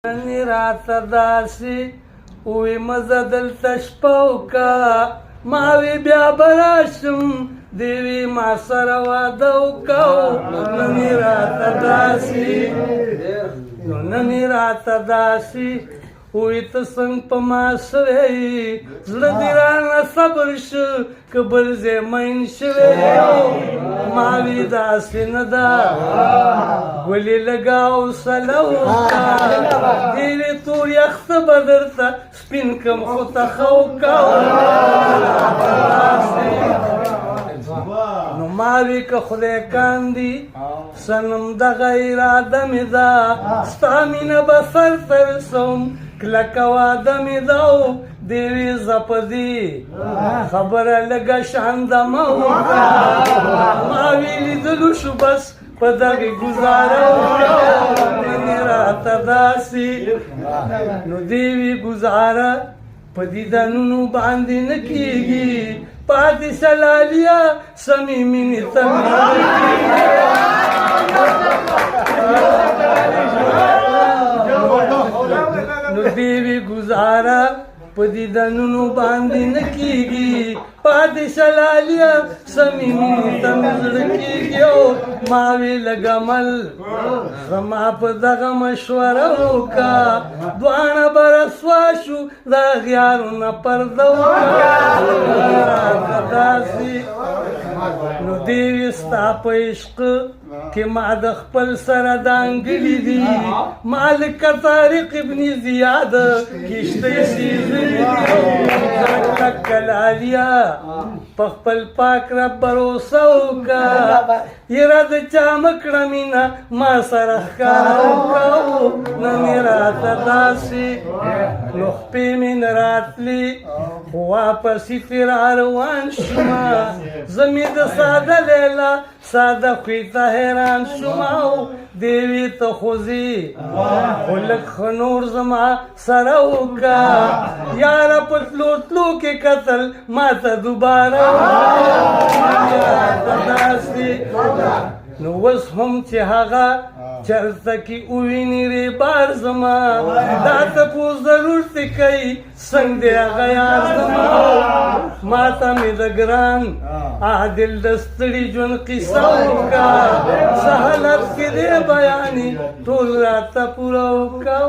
ننی راته داسې وی مزه دلته شپه وکړه ما وی بیا به راشم دی وی ما سره واده وکړو ننی راته داسې وی ته څنګه په ما سوی زړه دې رانه صبر شو که بل ځای مین شوی ما وی داسې نه ده ګلې لږه حوصله وکړه دې وی تور یخته به درته سپین کړم خو ته ښه وکړه نو ما وی که خدای کاندي صنم دغه اراده مې ده ستا مینه به سر ته رسوم کلکه واده مې ده دې وی زه په دې خبره لږه شانده مه وکړه ما وی لیدلو شو بس په دغې ګزاره وکړه نن راته داسې نو دې وی ګزاره په دیدنونو باندې نه کېږي پاتې سلالیا سمې مینې ته نو دې وی ګزاره په دیدنونو باندې نه کېږي پاتې سلالیا سمې مینې ته مې زړه کېږي ما وی لږ عمل زما په دغه مشوره وکړه دواړه به رسوا شو د اغیارونه پرده وکړه داسې نو دې وی ستا په عشق کې ما د خپل سره دانګلي دي ما لکه طارق ابن زیاد کشتۍ سیزلي دي کلالیا په خپل پاک رب بروسه وکړه یره د چا مه کړه مینه ما سره ښکاره وکړه نن یې راته داسې نو خپې مې نه راتلې خو واپسې ترې راروان شومه زه مې د ساده لیلا ساده خوی ته حیران شومه دې وی ته خو ځې خو لږ ښه نور زما سره وکړه یاره په تلو تلو کې کتل ما ته دوباره نو اوس هم چې هغه چرته کې وویني ریبار زما دا تپوس ضرور ترې کوي څنګه دی هغه یار زما ما ته مې د ګران عادل د ستړي ژوند قصه وکړه څه حالت کې دی بیانې ټول راته پوره وکړه